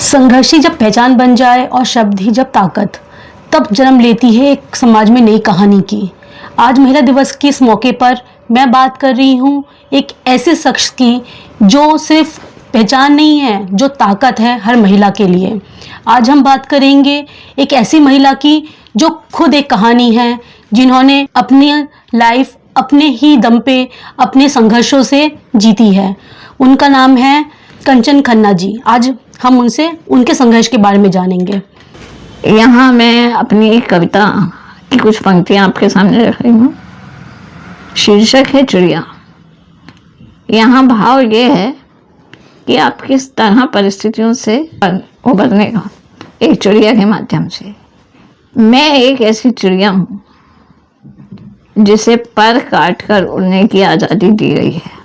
संघर्ष ही जब पहचान बन जाए और शब्द ही जब ताकत, तब जन्म लेती है एक समाज में नई कहानी की। आज महिला दिवस के इस मौके पर मैं बात कर रही हूँ एक ऐसे शख्स की जो सिर्फ पहचान नहीं है, जो ताकत है हर महिला के लिए। आज हम बात करेंगे एक ऐसी महिला की जो खुद एक कहानी है, जिन्होंने अपनी लाइफ अपने ही दम पे अपने संघर्षों से जीती है। उनका नाम है कंचन खन्ना जी। आज हम उनसे उनके संघर्ष के बारे में जानेंगे। यहाँ मैं अपनी एक कविता की कुछ पंक्तियाँ आपके सामने रख रही हूँ। शीर्षक है चिड़िया। यहाँ भाव ये है कि आप किस तरह परिस्थितियों से उबरने का, एक चिड़िया के माध्यम से। मैं एक ऐसी चिड़िया हूँ जिसे पर काट कर उड़ने की आज़ादी दी गई है।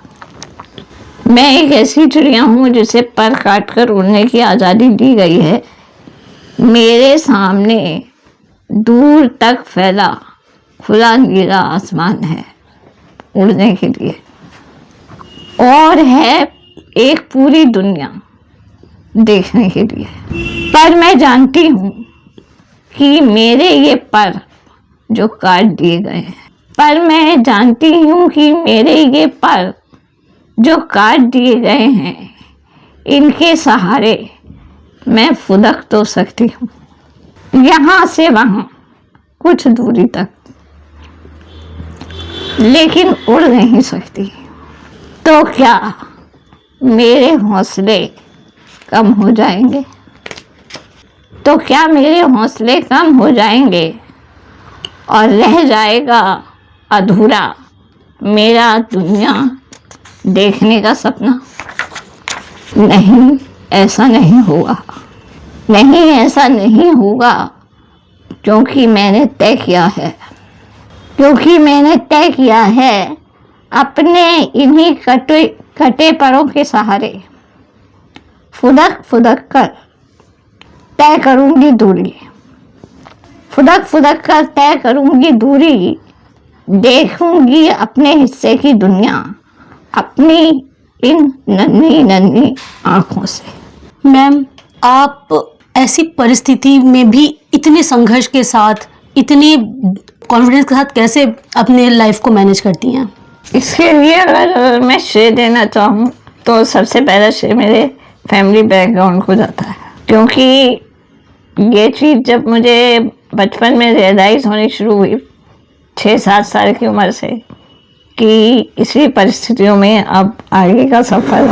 मैं एक ऐसी चिड़िया हूँ जिसे पर काट कर उड़ने की आज़ादी दी गई है। मेरे सामने दूर तक फैला खुला नीला आसमान है उड़ने के लिए, और है एक पूरी दुनिया देखने के लिए। पर मैं जानती हूँ कि मेरे ये पर जो काट दिए गए हैं, पर मैं जानती हूँ कि मेरे ये पर जो काट दिए गए हैं, इनके सहारे मैं फुदक तो सकती हूँ यहाँ से वहाँ कुछ दूरी तक, लेकिन उड़ नहीं सकती। तो क्या मेरे हौसले कम हो जाएंगे? तो क्या मेरे हौसले कम हो जाएंगे और रह जाएगा अधूरा मेरा दुनिया देखने का सपना? नहीं, ऐसा नहीं होगा। नहीं, ऐसा नहीं होगा, क्योंकि मैंने तय किया है, क्योंकि मैंने तय किया है अपने इन्हीं कटे परों के सहारे फुदक फुदक कर तय करूँगी दूरी। फुदक फुदक कर तय करूँगी दूरी, देखूँगी अपने हिस्से की दुनिया अपनी इन नन्ही नन्ही आँखों से। मैम, आप ऐसी परिस्थिति में भी इतने संघर्ष के साथ, इतने कॉन्फिडेंस के साथ कैसे अपने लाइफ को मैनेज करती हैं? इसके लिए अगर मैं श्रेय देना चाहूँ तो सबसे पहला श्रेय मेरे फैमिली बैकग्राउंड को जाता है, क्योंकि ये चीज़ जब मुझे बचपन में रियलाइज़ होनी शुरू हुई 6-7 साल की उम्र से कि इसी परिस्थितियों में अब आगे का सफ़र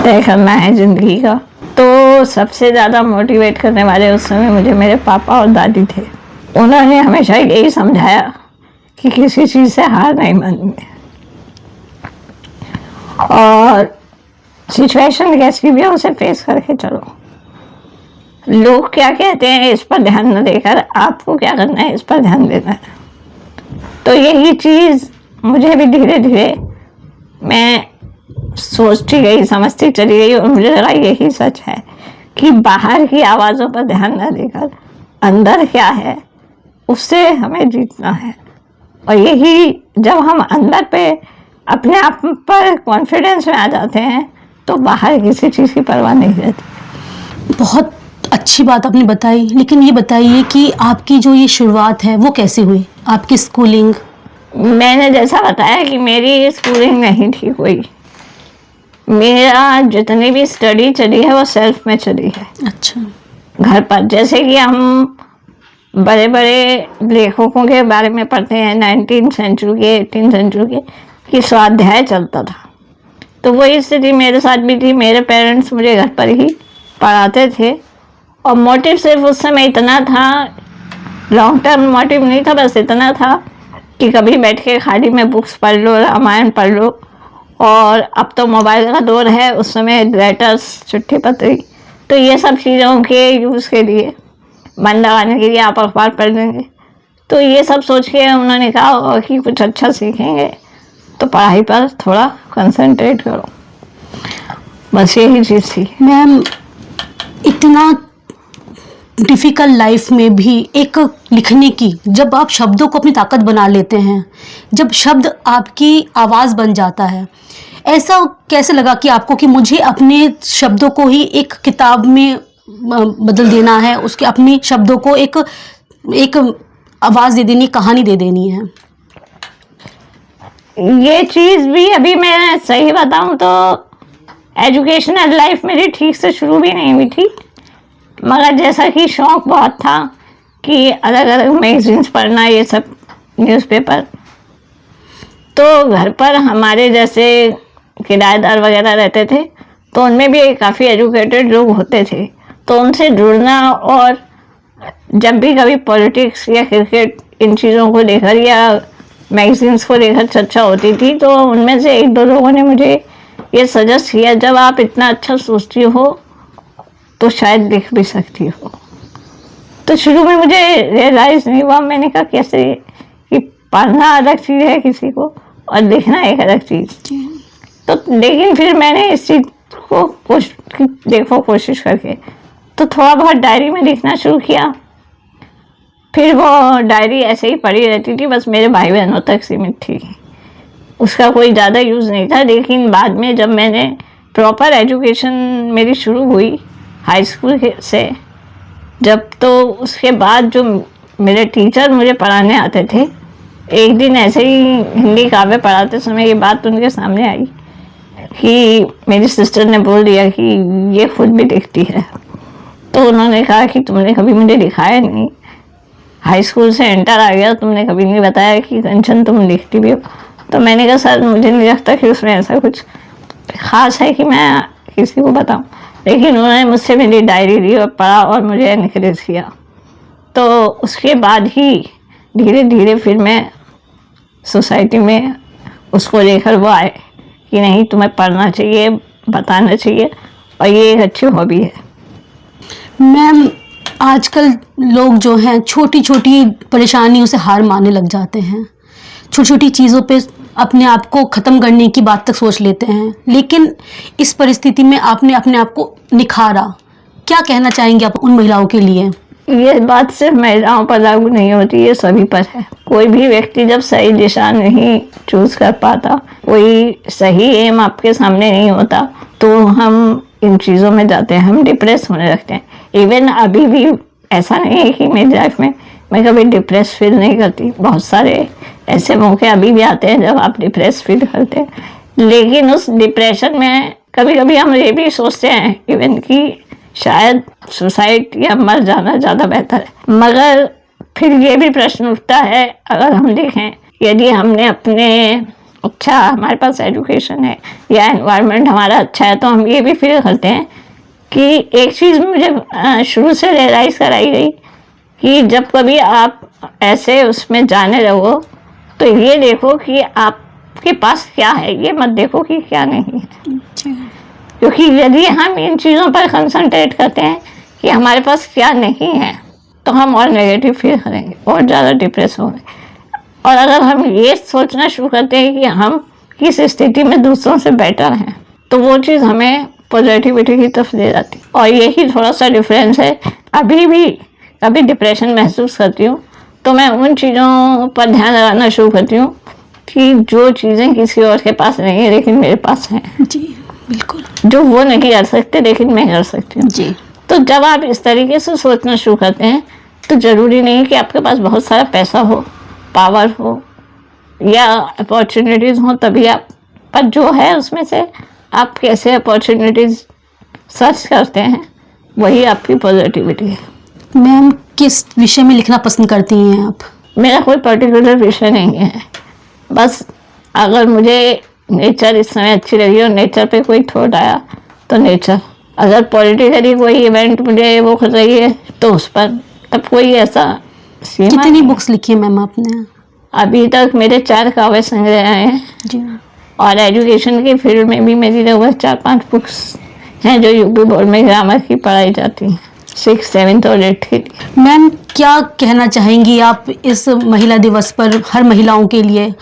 तय करना है ज़िंदगी का, तो सबसे ज़्यादा मोटिवेट करने वाले उस समय मुझे मेरे पापा और दादी थे। उन्होंने हमेशा यही समझाया कि किसी चीज़ से हार नहीं माननी है, और सिचुएशन कैसी भी हो उसे फेस करके चलो। लोग क्या कहते हैं इस पर ध्यान न देकर आपको क्या करना है इस पर ध्यान देना है। तो यही चीज़ मुझे भी धीरे धीरे मैं सोचती गई, समझती चली गई, और मुझे लगा यही सच है कि बाहर की आवाज़ों पर ध्यान न देकर अंदर क्या है उससे हमें जीतना है। और यही जब हम अंदर पे अपने आप पर कॉन्फिडेंस में आ जाते हैं तो बाहर किसी चीज़ की परवाह नहीं रहती। बहुत अच्छी बात आपने बताई, लेकिन ये बताइए कि आपकी जो ये शुरुआत है वो कैसे हुई? आपकी स्कूलिंग? मैंने जैसा बताया कि मेरी स्कूलिंग नहीं थी कोई। मेरा जितनी भी स्टडी चली है वो सेल्फ में चली है। अच्छा। घर पर जैसे कि हम बड़े बड़े लेखकों के बारे में पढ़ते हैं 19th सेंचुरी के, 18th सेंचुरी के, कि स्वाध्याय चलता था, तो वही स्थिति मेरे साथ भी थी। मेरे पेरेंट्स मुझे घर पर ही पढ़ाते थे, और मोटिव सिर्फ उस समय इतना था, लॉन्ग टर्म मोटिव नहीं था, बस इतना था कि कभी बैठ के खाली में बुक्स पढ़ लो, रामायण पढ़ लो। और अब तो मोबाइल का दौर है, उस समय लेटर्स, चिट्ठी पत्री, तो ये सब चीज़ों के यूज़ के लिए, मन लगाने के लिए आप अखबार पढ़ लेंगे। तो ये सब सोच के उन्होंने कहा कि कुछ अच्छा सीखेंगे तो पढ़ाई पर थोड़ा कंसंट्रेट करो, बस यही चीज़ थी। मैम, इतना डिफ़िकल्ट लाइफ में भी एक लिखने की, जब आप शब्दों को अपनी ताकत बना लेते हैं, जब शब्द आपकी आवाज़ बन जाता है, ऐसा कैसे लगा कि आपको कि मुझे अपने शब्दों को ही एक किताब में बदल देना है, उसके अपनी शब्दों को एक एक आवाज़ दे देनी, कहानी दे देनी है। ये चीज़ भी अभी मैं सही बताऊं तो एजुकेशनल लाइफ मेरी ठीक से शुरू भी नहीं हुई थी, मगर जैसा कि शौक़ बहुत था कि अलग अलग मैगजीन्स पढ़ना, ये सब न्यूज़पेपर, तो घर पर हमारे जैसे किराएदार वगैरह रहते थे, तो उनमें भी काफ़ी एजुकेटेड लोग होते थे, तो उनसे जुड़ना, और जब भी कभी पॉलिटिक्स या क्रिकेट इन चीज़ों को लेकर या मैगजीन्स को लेकर चर्चा होती थी, तो उनमें से एक दो लोगों ने मुझे ये सजेस्ट किया, जब आप इतना अच्छा सोचती हो तो शायद लिख भी सकती हो। तो शुरू में मुझे रियलाइज़ नहीं हुआ, मैंने कहा कैसे कि पढ़ना अलग चीज़ है किसी को और लिखना एक अलग चीज़। तो लेकिन फिर मैंने इस चीज़ को कोशिश करके तो थोड़ा बहुत डायरी में लिखना शुरू किया। फिर वो डायरी ऐसे ही पड़ी रहती थी, बस मेरे भाई बहनों तक सीमित थी, उसका कोई ज़्यादा यूज़ नहीं था। लेकिन बाद में जब मैंने प्रॉपर एजुकेशन मेरी शुरू हुई हाई स्कूल से, जब तो उसके बाद जो मेरे टीचर मुझे पढ़ाने आते थे, एक दिन ऐसे ही हिंदी काव्य पढ़ाते समय ये बात उनके सामने आई कि मेरी सिस्टर ने बोल दिया कि ये खुद भी लिखती है। तो उन्होंने कहा कि तुमने कभी मुझे दिखाया नहीं, हाई स्कूल से इंटर आ गया, तुमने कभी नहीं बताया कि कंचन तुम लिखती भी हो। तो मैंने कहा सर मुझे नहीं लगता कि उसमें ऐसा कुछ ख़ास है कि मैं किसी को बताऊं। लेकिन उन्होंने मुझसे मेरी डायरी ली और पढ़ा और मुझे एनकरेज किया। तो उसके बाद ही धीरे धीरे फिर मैं सोसाइटी में उसको लेकर वो आए कि नहीं तुम्हें पढ़ना चाहिए, बताना चाहिए, और ये एक अच्छी हॉबी है। मैम आजकल लोग जो हैं छोटी छोटी परेशानियों से हार मानने लग जाते हैं, छोटी छोटी चीज़ों पे अपने आप को ख़त्म करने की बात तक सोच लेते हैं, लेकिन इस परिस्थिति में आपने अपने आप को निखारा। क्या कहना चाहेंगे आप उन महिलाओं के लिए? ये बात सिर्फ महिलाओं पर लागू नहीं होती, ये सभी पर है। कोई भी व्यक्ति जब सही दिशा नहीं चूज़ कर पाता, कोई सही एम आपके सामने नहीं होता, तो हम इन चीज़ों में जाते हैं, हम डिप्रेस होने लगते हैं। इवन अभी भी ऐसा नहीं है कि मेरी लाइफ में मैं कभी डिप्रेस फील नहीं करती, बहुत सारे ऐसे मौके अभी भी आते हैं जब आप डिप्रेस फील करते हैं। लेकिन उस डिप्रेशन में कभी कभी हम ये भी सोचते हैं इवन कि शायद सुसाइड या मर जाना ज़्यादा बेहतर है। मगर फिर ये भी प्रश्न उठता है, अगर हम देखें यदि हमने अपने अच्छा हमारे पास एजुकेशन है या एनवायरनमेंट हमारा अच्छा है, तो हम ये भी फील करते हैं कि एक चीज़ मुझे शुरू से रियलाइज़ कराई गई कि जब कभी आप ऐसे उसमें जाने लगो तो ये देखो कि आपके पास क्या है, ये मत देखो कि क्या नहीं है। क्योंकि यदि हम इन चीज़ों पर कंसंट्रेट करते हैं कि हमारे पास क्या नहीं है, तो हम और नेगेटिव फील करेंगे और ज़्यादा डिप्रेस होंगे। और अगर हम ये सोचना शुरू करते हैं कि हम किस स्थिति में दूसरों से बेटर हैं, तो वो चीज़ हमें पॉजिटिविटी की तरफ ले जाती है। और यही थोड़ा सा डिफरेंस है। अभी भी कभी डिप्रेशन महसूस करती हूँ तो मैं उन चीज़ों पर ध्यान लगाना शुरू करती हूँ कि जो चीज़ें किसी और के पास नहीं है लेकिन मेरे पास हैं। जी बिल्कुल, जो वो नहीं कर सकते लेकिन मैं कर सकती हूँ। जी। तो जब आप इस तरीके से सोचना शुरू करते हैं तो ज़रूरी नहीं कि आपके पास बहुत सारा पैसा हो, पावर हो या अपॉर्चुनिटीज़ हो, तभी आप पर जो है उसमें से आप कैसे अपॉर्चुनिटीज़ सर्च करते हैं वही आपकी पॉजिटिविटी है। मैम किस विषय में लिखना पसंद करती हैं आप? मेरा कोई पर्टिकुलर विषय नहीं है, बस अगर मुझे नेचर इस समय अच्छी लगी और नेचर पे कोई थॉट आया तो नेचर, अगर पॉलिटिकली कोई इवेंट मुझे वो कर रही है तो उस पर, तब कोई ऐसा सीमा। कितनी बुक्स लिखी है मैम आपने? अभी तक मेरे 4 काव्य संग्रह आए हैं जी। और एजुकेशन की फील्ड में भी मेरी लगभग 4-5 बुक्स हैं जो यूपी बोर्ड में ग्रामर की पढ़ाई जाती हैं 6th, 7th और 8th के लिए। मैम क्या कहना चाहेंगी आप इस महिला दिवस पर हर महिलाओं के लिए?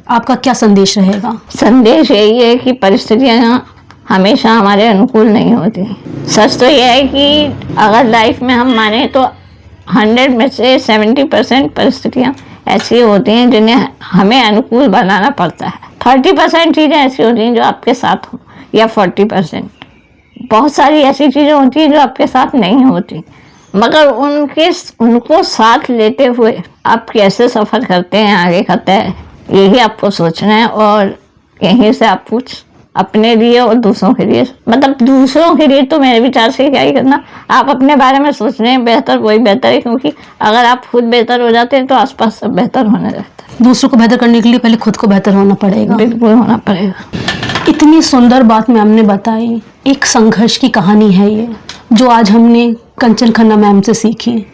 आपका क्या संदेश रहेगा? संदेश यही है कि परिस्थितियाँ हमेशा हमारे अनुकूल नहीं होती। सच तो यह है कि अगर लाइफ में हम माने तो 100 में से 70% परिस्थितियाँ ऐसी होती हैं जिन्हें हमें अनुकूल बनाना पड़ता है। 30% चीज़ें ऐसी होती हैं जो आपके साथ हों, या 40%। बहुत सारी ऐसी चीज़ें होती हैं जो आपके साथ नहीं होती, मगर उनको साथ लेते हुए आप कैसे सफ़र करते हैं आगे का तय, यही आपको सोचना है। और यहीं से आप कुछ अपने लिए और दूसरों के लिए, मतलब दूसरों के लिए तो मेरे विचार से क्या ही करना, आप अपने बारे में सोच रहे हैं बेहतर, वही बेहतर है, क्योंकि अगर आप खुद बेहतर हो जाते हैं तो आसपास सब बेहतर होने लगता है। दूसरों को बेहतर करने के लिए पहले खुद को बेहतर होना पड़ेगा। बिल्कुल होना पड़ेगा। इतनी सुंदर बात मैम ने बताई, एक संघर्ष की कहानी है ये, जो आज हमने कंचन खन्ना मैम से सीखी।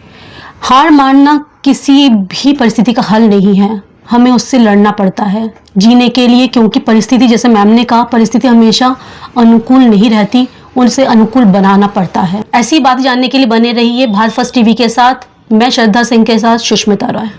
हार मानना किसी भी परिस्थिति का हल नहीं है, हमें उससे लड़ना पड़ता है जीने के लिए, क्योंकि परिस्थिति, जैसे मैम ने कहा, परिस्थिति हमेशा अनुकूल नहीं रहती, उनसे अनुकूल बनाना पड़ता है। ऐसी बात जानने के लिए बने रहिए भारत फर्स्ट टीवी के साथ। मैं श्रद्धा सिंह के साथ सुष्मिता रॉय।